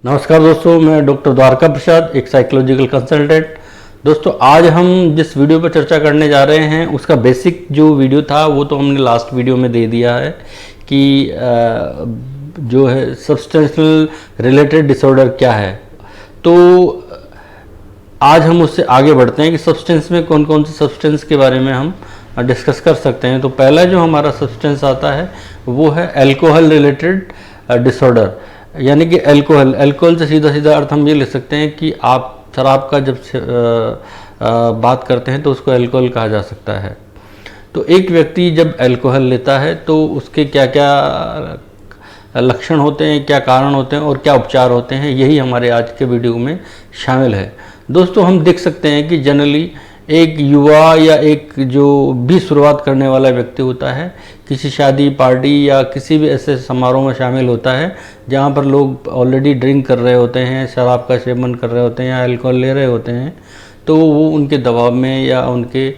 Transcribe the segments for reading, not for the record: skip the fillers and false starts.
नमस्कार दोस्तों, मैं डॉक्टर द्वारका प्रसाद, एक साइकोलॉजिकल कंसल्टेंट। दोस्तों, आज हम जिस वीडियो पर चर्चा करने जा रहे हैं उसका बेसिक जो वीडियो था वो तो हमने लास्ट वीडियो में दे दिया है कि जो है सब्सटेंशियल रिलेटेड डिसऑर्डर क्या है। तो आज हम उससे आगे बढ़ते हैं कि सब्सटेंस में कौन कौन से सब्सटेंस के बारे में हम डिस्कस कर सकते हैं। तो पहला जो हमारा सब्सटेंस आता है वो है अल्कोहल रिलेटेड डिसऑर्डर, यानी कि अल्कोहल से सीधा सीधा अर्थ हम ये ले सकते हैं कि आप शराब का जब बात करते हैं तो उसको अल्कोहल कहा जा सकता है। तो एक व्यक्ति जब अल्कोहल लेता है तो उसके क्या क्या लक्षण होते हैं, क्या कारण होते हैं और क्या उपचार होते हैं, यही हमारे आज के वीडियो में शामिल है। दोस्तों, हम देख सकते हैं कि जनरली एक युवा या एक जो भी शुरुआत करने वाला व्यक्ति होता है, किसी शादी पार्टी या किसी भी ऐसे समारोह में शामिल होता है जहाँ पर लोग ऑलरेडी ड्रिंक कर रहे होते हैं, शराब का सेवन कर रहे होते हैं या अल्कोहल ले रहे होते हैं, तो वो उनके दबाव में या उनके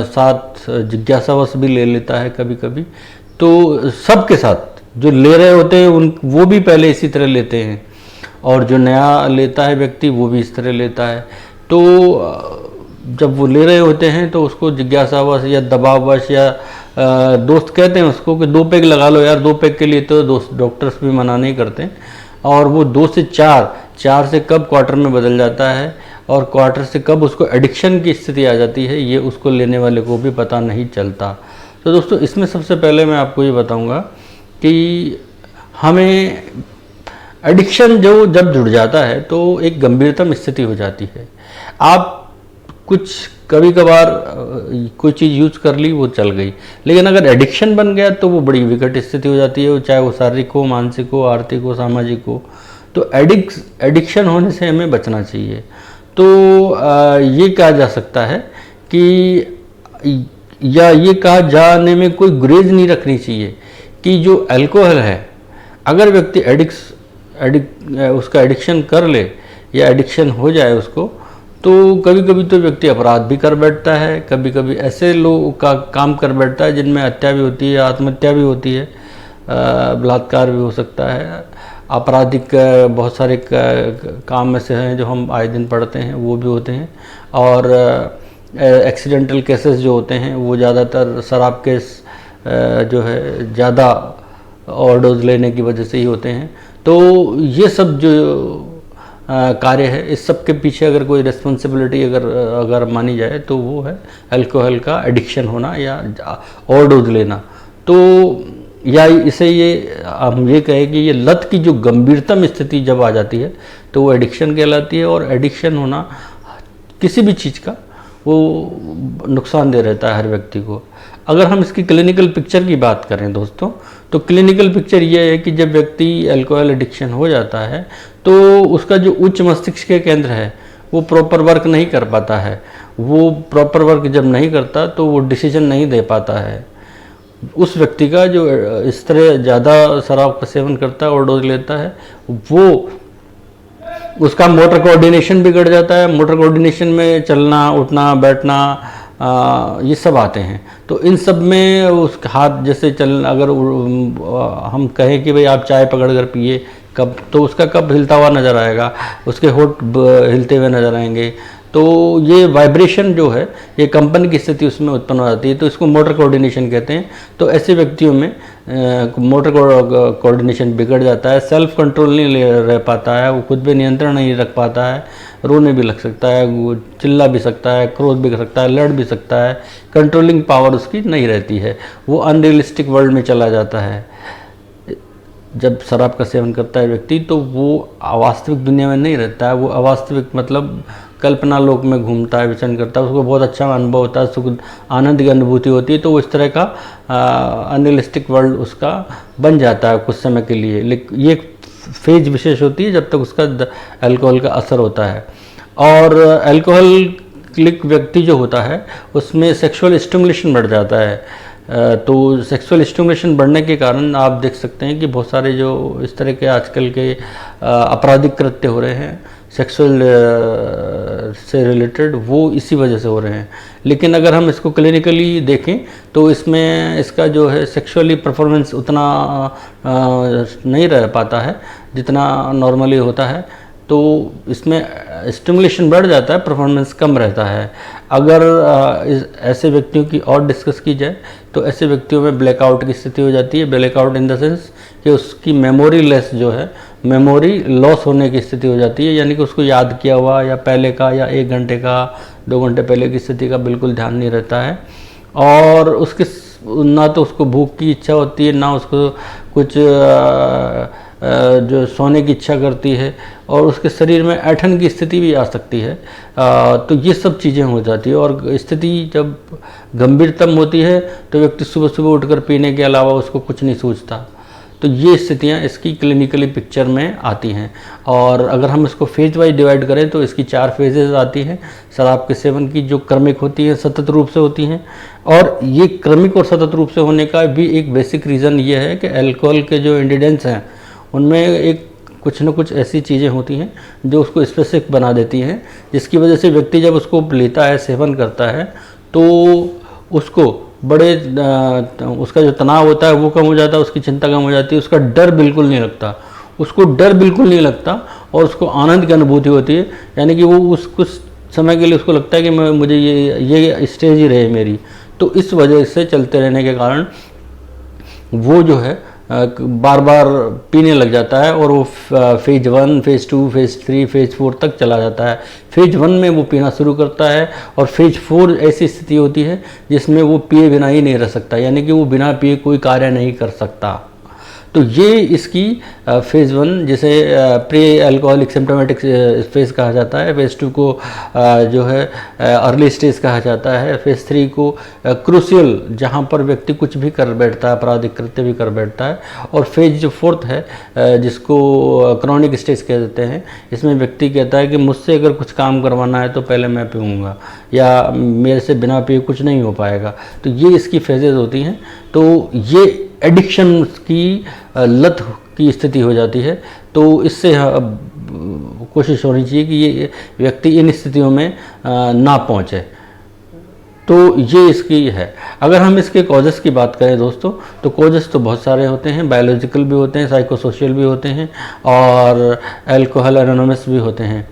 साथ जिज्ञासावश भी ले लेता है कभी कभी। तो सबके साथ जो ले रहे होते हैं वो भी पहले इसी तरह लेते हैं और जो नया लेता है व्यक्ति वो भी इस तरह लेता है। तो जब वो ले रहे होते हैं तो उसको जिज्ञासावश या दबाववश या दोस्त कहते हैं उसको कि 2 पैग लगा लो यार, 2 पैग के लिए तो दोस्त डॉक्टर्स भी मना नहीं करते। और वो 2 से 4 से कब क्वार्टर में बदल जाता है और क्वार्टर से कब उसको एडिक्शन की स्थिति आ जाती है, ये उसको लेने वाले को भी पता नहीं चलता। तो दोस्तों, इसमें सबसे पहले मैं आपको ये बताऊँगा कि हमें एडिक्शन जब जुड़ जाता है तो एक गंभीरतम स्थिति हो जाती है। आप कुछ कभी कभार कोई चीज़ यूज कर ली, वो चल गई, लेकिन अगर एडिक्शन बन गया तो वो बड़ी विकट स्थिति हो जाती है, चाहे वो शारीरिक हो, मानसिक हो, आर्थिक हो, सामाजिक हो। तो एडिक्शन होने से हमें बचना चाहिए। तो ये कहा जा सकता है कि या ये कहा जाने में कोई गुरेज नहीं रखनी चाहिए कि जो अल्कोहल है, अगर व्यक्ति उसका एडिक्शन कर ले या एडिक्शन हो जाए उसको, तो कभी कभी तो व्यक्ति अपराध भी कर बैठता है, कभी कभी ऐसे लोगों का काम कर बैठता है जिनमें हत्या भी होती है, आत्महत्या भी होती है, बलात्कार भी हो सकता है, आपराधिक बहुत सारे काम ऐसे हैं जो हम आए दिन पढ़ते हैं, वो भी होते हैं। और एक्सीडेंटल केसेस जो होते हैं वो ज़्यादातर शराब केस जो है ज़्यादा ओवरडोज लेने की वजह से ही होते हैं। तो ये सब जो कार्य है, इस सब के पीछे अगर कोई रिस्पॉन्सिबिलिटी अगर मानी जाए तो वो है अल्कोहल का एडिक्शन होना या ओवरडोज लेना। तो या इसे हम ये कहें कि ये लत की जो गंभीरतम स्थिति जब आ जाती है तो वो एडिक्शन कहलाती है। और एडिक्शन होना किसी भी चीज़ का वो नुकसानदेह रहता है हर व्यक्ति को। अगर हम इसकी क्लिनिकल पिक्चर की बात करें दोस्तों, तो क्लिनिकल पिक्चर ये है कि जब व्यक्ति अल्कोहल एडिक्शन हो जाता है तो उसका जो उच्च मस्तिष्क के केंद्र है वो प्रॉपर वर्क नहीं कर पाता है। वो प्रॉपर वर्क जब नहीं करता तो वो डिसीजन नहीं दे पाता है। उस व्यक्ति का जो इस तरह ज़्यादा शराब का सेवन करता है और डोज लेता है, वो उसका मोटर कोऑर्डिनेशन बिगड़ जाता है। मोटर कोऑर्डिनेशन में चलना, उठना, बैठना, ये सब आते हैं। तो इन सब में उसका हाथ जैसे अगर हम कहें कि भाई आप चाय पकड़ कर पिए कब, तो उसका कब हिलता हुआ नज़र आएगा, उसके होंठ हिलते हुए नज़र आएंगे। तो ये वाइब्रेशन जो है, ये कंपन की स्थिति उसमें उत्पन्न हो जाती है, तो इसको मोटर कोऑर्डिनेशन कहते हैं। तो ऐसे व्यक्तियों में मोटर कोऑर्डिनेशन बिगड़ जाता है, सेल्फ कंट्रोल नहीं रह पाता है, वो खुद पे नियंत्रण नहीं रख पाता है, रोने भी लग सकता है, वो चिल्ला भी सकता है, क्रोध भी कर सकता है, लड़ भी सकता है, कंट्रोलिंग पावर उसकी नहीं रहती है, वो अनरियलिस्टिक वर्ल्ड में चला जाता है। जब शराब का सेवन करता है व्यक्ति तो वो वास्तविक दुनिया में नहीं रहता है, वो अवास्तविक मतलब कल्पना लोक में घूमता है, विचरण करता है, उसको बहुत अच्छा अनुभव होता है, सुख आनंद की अनुभूति होती है। तो वो इस तरह का अनरियलिस्टिक वर्ल्ड उसका बन जाता है कुछ समय के लिए। लेकिन ये फेज विशेष होती है जब तक उसका अल्कोहल का असर होता है। और अल्कोहलिक व्यक्ति जो होता है उसमें सेक्सुअल स्टिमुलेशन बढ़ जाता है। तो सेक्सुअल स्टिमुलेशन बढ़ने के कारण आप देख सकते हैं कि बहुत सारे जो इस तरह के आजकल के आपराधिक कृत्य हो रहे हैं, सेक्सुअल से रिलेटेड वो इसी वजह से हो रहे हैं। लेकिन अगर हम इसको क्लिनिकली देखें तो इसमें इसका जो है सेक्सुअली परफॉर्मेंस उतना नहीं रह पाता है जितना नॉर्मली होता है, तो इसमें स्टिमुलेशन बढ़ जाता है, परफॉर्मेंस कम रहता है। अगर ऐसे व्यक्तियों की और डिस्कस की जाए तो ऐसे व्यक्तियों में ब्लैकआउट की स्थिति हो जाती है। ब्लैकआउट इन द सेंस कि उसकी मेमोरी लेस जो है, मेमोरी लॉस होने की स्थिति हो जाती है, यानी कि उसको याद किया हुआ या पहले का या 1 घंटे का 2 घंटे पहले की स्थिति का बिल्कुल ध्यान नहीं रहता है। और उसके ना तो उसको भूख की इच्छा होती है, ना उसको कुछ जो सोने की इच्छा करती है, और उसके शरीर में ऐंठन की स्थिति भी आ सकती है। तो ये सब चीज़ें हो जाती है। और स्थिति जब गंभीरतम होती है तो व्यक्ति सुबह सुबह उठकर पीने के अलावा उसको कुछ नहीं सूझता। तो ये स्थितियाँ इसकी क्लिनिकली पिक्चर में आती हैं। और अगर हम इसको फेज वाइज डिवाइड करें तो इसकी 4 फेजेस आती हैं शराब के सेवन की, जो क्रमिक होती है, सतत रूप से होती हैं। और ये क्रमिक और सतत रूप से होने का भी एक बेसिक रीज़न ये है कि अल्कोहल के जो इंग्रेडिएंट्स हैं उनमें एक कुछ न कुछ ऐसी चीज़ें होती हैं जो उसको स्पेसिफिक बना देती हैं, जिसकी वजह से व्यक्ति जब उसको लेता है, सेवन करता है, तो उसको बड़े उसका जो तनाव होता है वो कम हो जाता है, उसकी चिंता कम हो जाती है, उसका डर बिल्कुल नहीं लगता, उसको डर बिल्कुल नहीं लगता और उसको आनंद की अनुभूति होती है। यानी कि वो उस कुछ समय के लिए उसको लगता है कि मुझे ये स्टेज ही रहे मेरी। तो इस वजह से चलते रहने के कारण वो जो है बार बार पीने लग जाता है और वो फेज 1, फेज 2, फेज 3, फेज 4 तक चला जाता है। फेज 1 में वो पीना शुरू करता है और फेज 4 ऐसी स्थिति होती है जिसमें वो पिए बिना ही नहीं रह सकता, यानी कि वो बिना पिए कोई कार्य नहीं कर सकता। तो ये इसकी फेज़ 1 जिसे प्री अल्कोहलिक सिम्टोमेटिक फेज़ कहा जाता है, फेज़ 2 को जो है अर्ली स्टेज कहा जाता है, फेज़ 3 को क्रूशियल, जहाँ पर व्यक्ति कुछ भी कर बैठता है, आपराधिक कृत्य भी कर बैठता है, और फेज जो 4th है जिसको क्रॉनिक स्टेज कह देते हैं, इसमें व्यक्ति कहता है कि मुझसे अगर कुछ काम करवाना है तो पहले मैं पीऊँगा या मेरे से बिना पिए कुछ नहीं हो पाएगा। तो ये इसकी फेजेज़ होती हैं। तो ये एडिक्शन की लत की स्थिति हो जाती है। तो इससे कोशिश होनी चाहिए कि ये व्यक्ति इन स्थितियों में ना पहुंचे। तो ये इसकी है। अगर हम इसके कॉजेस की बात करें दोस्तों, तो कॉजेस तो बहुत सारे होते हैं, बायोलॉजिकल भी होते हैं, साइकोसोशल भी होते हैं और अल्कोहल एनोनिमस भी होते हैं।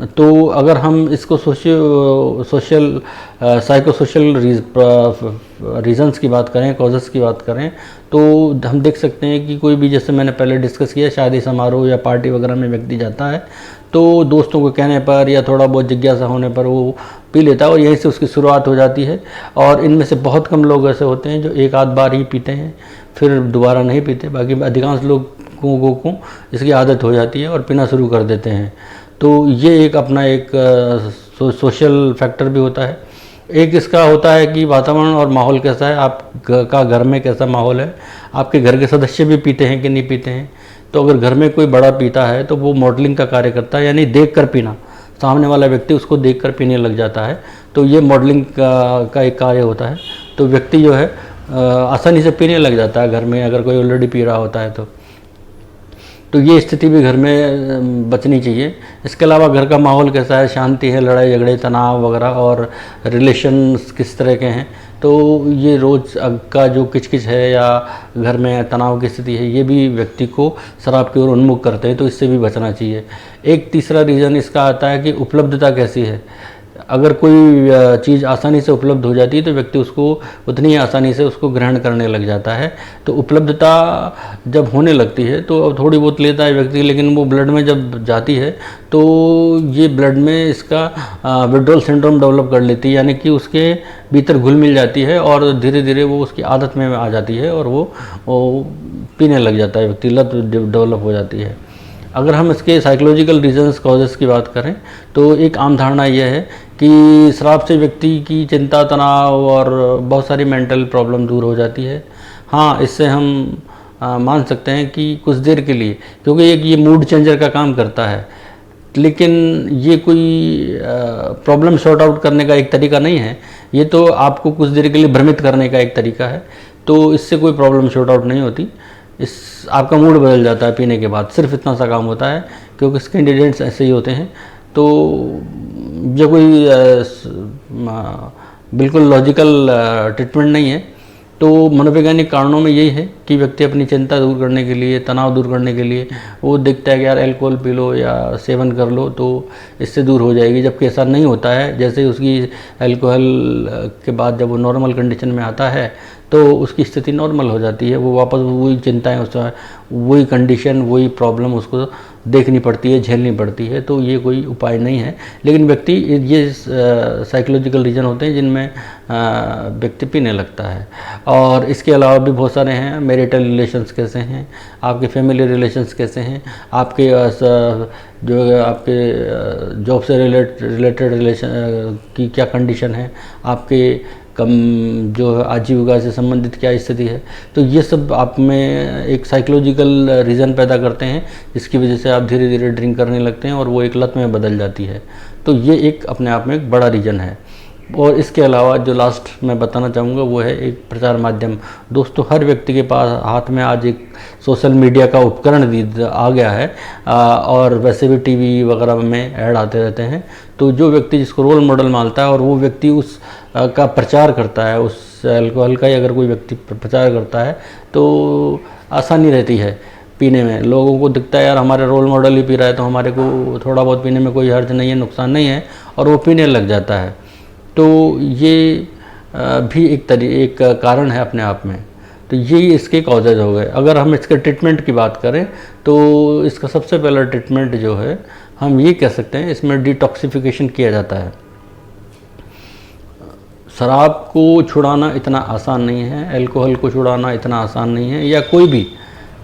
तो अगर हम इसको सोशल साइकोसोशल रीजंस की बात करें, कॉजेस की बात करें, तो हम देख सकते हैं कि कोई भी, जैसे मैंने पहले डिस्कस किया, शादी समारोह या पार्टी वगैरह में व्यक्ति जाता है तो दोस्तों को कहने पर या थोड़ा बहुत जिज्ञासा होने पर वो पी लेता है और यहीं से उसकी शुरुआत हो जाती है। और इनमें से बहुत कम लोग ऐसे होते हैं जो एक आध बार ही पीते हैं, फिर दोबारा नहीं पीते। बाकी अधिकांश लोगों को इसकी आदत हो जाती है और पीना शुरू कर देते हैं। तो ये एक अपना एक सोशल फैक्टर भी होता है। एक इसका होता है कि वातावरण और माहौल कैसा है, आपका घर में कैसा माहौल है, आपके घर के सदस्य भी पीते हैं कि नहीं पीते हैं। तो अगर घर में कोई बड़ा पीता है तो वो मॉडलिंग का कार्य करता है, यानी देख कर पीना, सामने वाला व्यक्ति उसको देख कर पीने लग जाता है। तो ये मॉडलिंग का एक कार्य होता है। तो व्यक्ति जो है आसानी से पीने लग जाता है घर में, अगर कोई ऑलरेडी पी रहा होता है तो ये स्थिति भी घर में बचनी चाहिए। इसके अलावा घर का माहौल कैसा है, शांति है, लड़ाई झगड़े तनाव वगैरह और रिलेशंस किस तरह के हैं, तो ये रोज़ का जो किचकिच है या घर में तनाव की स्थिति है, ये भी व्यक्ति को शराब की ओर उन्मुख करते हैं। तो इससे भी बचना चाहिए। एक तीसरा रीज़न इसका आता है कि उपलब्धता कैसी है। अगर कोई चीज़ आसानी से उपलब्ध हो जाती है तो व्यक्ति उसको उतनी ही आसानी से उसको ग्रहण करने लग जाता है। तो उपलब्धता जब होने लगती है तो अब थोड़ी बहुत लेता है व्यक्ति, लेकिन वो ब्लड में जब जाती है तो ये ब्लड में इसका विड्रॉल सिंड्रोम डेवलप कर लेती है, यानी कि उसके भीतर घुल मिल जाती है और धीरे धीरे वो उसकी आदत में आ जाती है और वो पीने लग जाता है व्यक्ति, लत डेवलप हो जाती है। अगर हम इसके साइकोलॉजिकल रीजंस कॉजेस की बात करें तो एक आम धारणा यह है कि शराब से व्यक्ति की चिंता, तनाव और बहुत सारी मेंटल प्रॉब्लम दूर हो जाती है। हाँ, इससे हम मान सकते हैं कि कुछ देर के लिए, क्योंकि ये मूड चेंजर का काम करता है, लेकिन ये कोई प्रॉब्लम सॉर्ट आउट करने का एक तरीका नहीं है। ये तो आपको कुछ देर के लिए भ्रमित करने का एक तरीका है। तो इससे कोई प्रॉब्लम सॉर्ट आउट नहीं होती। आपका मूड बदल जाता है पीने के बाद, सिर्फ इतना सा काम होता है, क्योंकि इसके इंग्रेडिएंट्स ऐसे ही होते हैं। तो ये कोई बिल्कुल लॉजिकल ट्रीटमेंट नहीं है। तो मनोवैज्ञानिक कारणों में यही है कि व्यक्ति अपनी चिंता दूर करने के लिए, तनाव दूर करने के लिए वो देखता है कि यार अल्कोहल पी लो या सेवन कर लो तो इससे दूर हो जाएगी, जबकि ऐसा नहीं होता है। जैसे उसकी अल्कोहल के बाद जब वो नॉर्मल कंडीशन में आता है तो उसकी स्थिति नॉर्मल हो जाती है, वो वापस वही चिंताएं, उसका वही कंडीशन, वही प्रॉब्लम उसको देखनी पड़ती है, झेलनी पड़ती है। तो ये कोई उपाय नहीं है। लेकिन व्यक्ति, ये साइकोलॉजिकल रीज़न होते हैं जिनमें व्यक्ति पीने लगता है। और इसके अलावा भी बहुत सारे हैं। मैरिटल रिलेशंस कैसे हैं, आपके फैमिली रिलेशंस कैसे हैं, आपके जो आपके जॉब से रिलेटेड रिलेशन की क्या कंडीशन है, आपके कम जो आजीविका से संबंधित क्या स्थिति है। तो ये सब आप में एक साइकोलॉजिकल रीज़न पैदा करते हैं जिसकी वजह से आप धीरे धीरे ड्रिंक करने लगते हैं और वो एक लत में बदल जाती है। तो ये एक अपने आप में एक बड़ा रीज़न है। और इसके अलावा जो लास्ट मैं बताना चाहूँगा वो है एक प्रचार माध्यम। दोस्तों, हर व्यक्ति के पास हाथ में आज एक सोशल मीडिया का उपकरण आ गया है, और वैसे भी टीवी वगैरह में ऐड आते रहते हैं। तो जो व्यक्ति जिसको रोल मॉडल मानता है और वो व्यक्ति उस का प्रचार करता है, उस अल्कोहल का ही अगर कोई व्यक्ति प्रचार करता है तो आसानी रहती है पीने में। लोगों को दिखता है यार हमारे रोल मॉडल ही पी रहा है तो हमारे को थोड़ा बहुत पीने में कोई हर्ज नहीं है, नुकसान नहीं है, और वो पीने लग जाता है। तो ये भी एक कारण है अपने आप में। तो यही इसके कॉजेज हो गए। अगर हम इसके ट्रीटमेंट की बात करें तो इसका सबसे पहला ट्रीटमेंट जो है हम ये कह सकते हैं, इसमें डिटॉक्सिफिकेशन किया जाता है। शराब को छुड़ाना इतना आसान नहीं है, अल्कोहल को छुड़ाना इतना आसान नहीं है, या कोई भी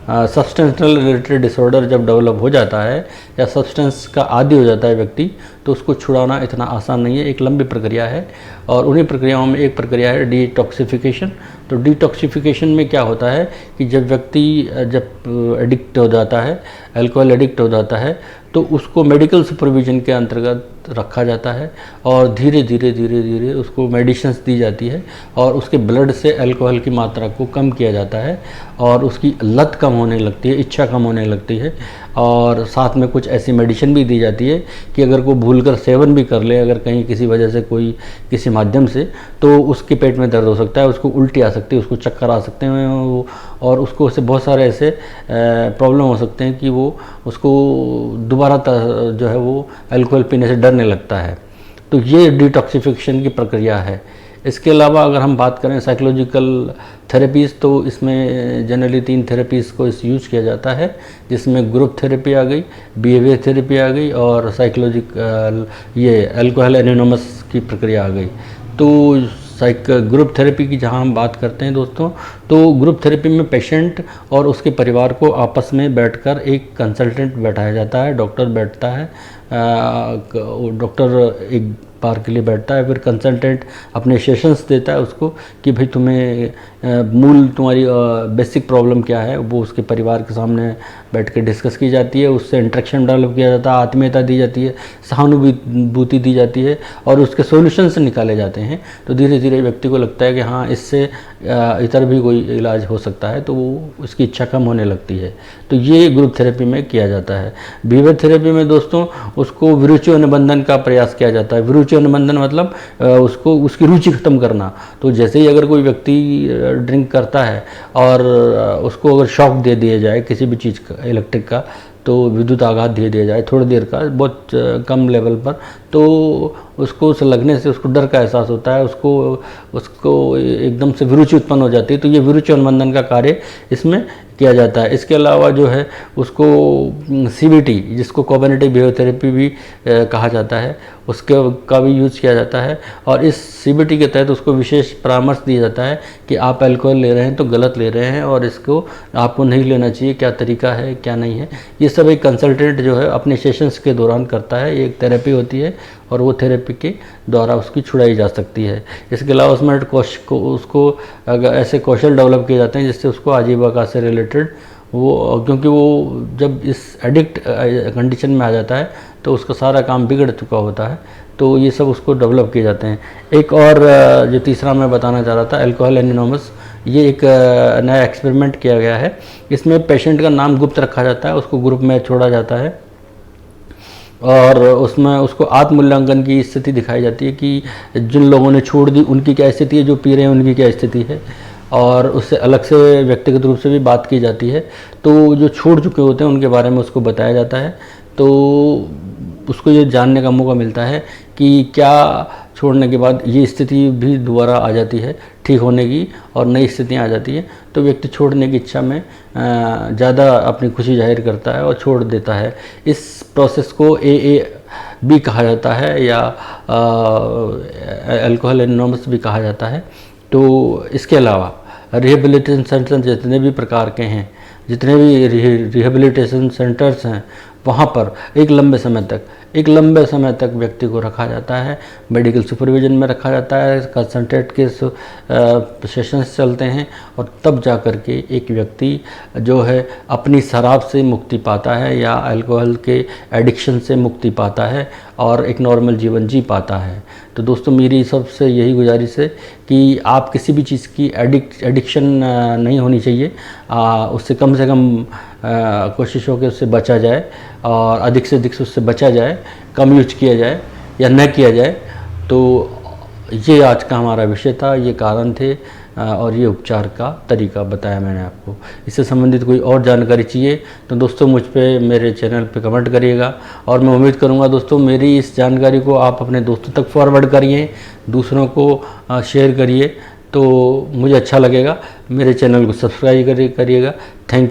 सब्सटेंशनल रिलेटेड डिसऑर्डर जब डेवलप हो जाता है या सब्सटेंस का आदी हो जाता है व्यक्ति, तो उसको छुड़ाना इतना आसान नहीं है, एक लंबी प्रक्रिया है। और उन्हीं प्रक्रियाओं में एक प्रक्रिया है डिटॉक्सिफिकेशन। तो डिटॉक्सिफिकेशन में क्या होता है कि जब व्यक्ति जब एडिक्ट हो जाता है, अल्कोहल एडिक्ट हो जाता है, तो उसको मेडिकल सुपरविजन के अंतर्गत रखा जाता है और धीरे धीरे उसको मेडिसिन्स दी जाती है और उसके ब्लड से अल्कोहल की मात्रा को कम किया जाता है और उसकी लत कम होने लगती है, इच्छा कम होने लगती है। और साथ में कुछ ऐसी मेडिसिन भी दी जाती है कि अगर कोई भूलकर सेवन भी कर ले, अगर कहीं किसी वजह से कोई किसी माध्यम से, तो उसके पेट में दर्द हो सकता है, उसको उल्टी आ सकती है, उसको चक्कर आ सकते हैं, और उसको उससे बहुत सारे ऐसे प्रॉब्लम हो सकते हैं कि वो उसको दोबारा जो है वो अल्कोहल पीने से डरने लगता है। तो ये डिटॉक्सिफिकेशन की प्रक्रिया है। इसके अलावा अगर हम बात करें साइकोलॉजिकल थेरेपीज़, तो इसमें जनरली 3 थेरेपीज़ को यूज किया जाता है, जिसमें ग्रुप थेरेपी आ गई, बिहेवियर थेरेपी आ गई और साइकोलॉजिकल ये अल्कोहल एनोनिमस की प्रक्रिया आ गई। तो ग्रुप थेरेपी की जहाँ हम बात करते हैं दोस्तों, तो ग्रुप थेरेपी में पेशेंट और उसके परिवार को आपस में बैठकर एक कंसल्टेंट बैठाया जाता है, डॉक्टर बैठता है, डॉक्टर एक बार के लिए बैठता है, फिर कंसल्टेंट अपने सेशंस देता है उसको कि भाई तुम्हें तुम्हारी बेसिक प्रॉब्लम क्या है, वो उसके परिवार के सामने बैठ के डिस्कस की जाती है, उससे इंटरेक्शन डेवलप किया जाता है, आत्मीयता दी जाती है, सहानुभूति दी जाती है और उसके सॉल्यूशंस निकाले जाते हैं। तो धीरे धीरे व्यक्ति को लगता है कि हाँ, इससे इतर भी कोई इलाज हो सकता है, तो वो उसकी इच्छा कम होने लगती है। तो ये ग्रुप थेरेपी में किया जाता है। बिहेवियर थेरेपी में दोस्तों उसको विरुचि अनुबंधन का प्रयास किया जाता है। विरुचि अनुबंधन मतलब उसको उसकी रुचि खत्म करना। तो जैसे ही अगर कोई व्यक्ति ड्रिंक करता है और उसको अगर शॉक दे दिया जाए किसी भी चीज़ का, इलेक्ट्रिक का, तो विद्युत आघात दे दिया जाए थोड़ी देर का, बहुत कम लेवल पर, तो उसको उस लगने से उसको डर का एहसास होता है, उसको एकदम से विरुचि उत्पन्न हो जाती है। तो ये विरुचि अनुबंधन का कार्य इसमें किया जाता है। इसके अलावा जो है उसको CBT, जिसको कॉग्निटिव बिहेवियर थेरेपी भी कहा जाता है, उसके का भी यूज़ किया जाता है। और इस CBT के तहत उसको विशेष परामर्श दिया जाता है कि आप अल्कोहल ले रहे हैं तो गलत ले रहे हैं और इसको आपको नहीं लेना चाहिए, क्या तरीका है क्या नहीं है। ये सब एक कंसल्टेंट जो है अपने सेशंस के दौरान करता है। ये एक थेरेपी होती है और वो थेरेपी के द्वारा उसकी छुड़ाई जा सकती है। इसके अलावा उसमें उसको अगर ऐसे कौशल डेवलप किए जाते हैं जिससे उसको आजीविका से रिलेटेड वो, क्योंकि वो जब इस एडिक्ट कंडीशन में आ जाता है तो उसका सारा काम बिगड़ चुका होता है। तो ये सब उसको डेवलप किए जाते हैं। एक और जो तीसरा मैं बताना चाह रहा था, अल्कोहल एनोनिमस, ये एक नया एक्सपेरिमेंट किया गया है। इसमें पेशेंट का नाम गुप्त रखा जाता है, उसको ग्रुप में छोड़ा जाता है और उसमें उसको आत्मूल्यांकन की स्थिति दिखाई जाती है कि जिन लोगों ने छोड़ दी उनकी क्या स्थिति है, जो पी रहे हैं उनकी क्या स्थिति है, और उससे अलग से व्यक्तिगत रूप से भी बात की जाती है। तो जो छोड़ चुके होते हैं उनके बारे में उसको बताया जाता है, तो उसको ये जानने का मौका मिलता है कि क्या छोड़ने के बाद ये स्थिति भी दोबारा आ जाती है ठीक होने की, और नई स्थितियाँ आ जाती हैं, तो व्यक्ति छोड़ने की इच्छा में ज़्यादा अपनी खुशी जाहिर करता है और छोड़ देता है। इस प्रोसेस को AA भी कहा जाता है, या अल्कोहल एनोनिमस भी कहा जाता है। तो इसके अलावा रिहेबिलिटेशन सेंटर जितने भी प्रकार के हैं, जितने भी रिहेबिलिटेशन सेंटर्स हैं, वहाँ पर एक लंबे समय तक व्यक्ति को रखा जाता है, मेडिकल सुपरविजन में रखा जाता है, कंसंट्रेट के सेशंस चलते हैं, और तब जा कर के एक व्यक्ति जो है अपनी शराब से मुक्ति पाता है या अल्कोहल के एडिक्शन से मुक्ति पाता है और एक नॉर्मल जीवन जी पाता है। तो दोस्तों, मेरी सबसे यही गुजारिश है कि आप किसी भी चीज़ की एडिक्शन नहीं होनी चाहिए, उससे कम से कम कोशिश हो कि उससे बचा जाए, और अधिक से अधिक उससे बचा जाए, कम यूज किया जाए या न किया जाए। तो ये आज का हमारा विषय था, ये कारण थे, और ये उपचार का तरीका बताया मैंने आपको। इससे संबंधित कोई और जानकारी चाहिए तो दोस्तों मुझ पे मेरे चैनल पे कमेंट करिएगा, और मैं उम्मीद करूँगा दोस्तों मेरी इस जानकारी को आप अपने दोस्तों तक फॉरवर्ड करिए, दूसरों को शेयर करिए, तो मुझे अच्छा लगेगा। मेरे चैनल को सब्सक्राइब करिएगा। Thank you.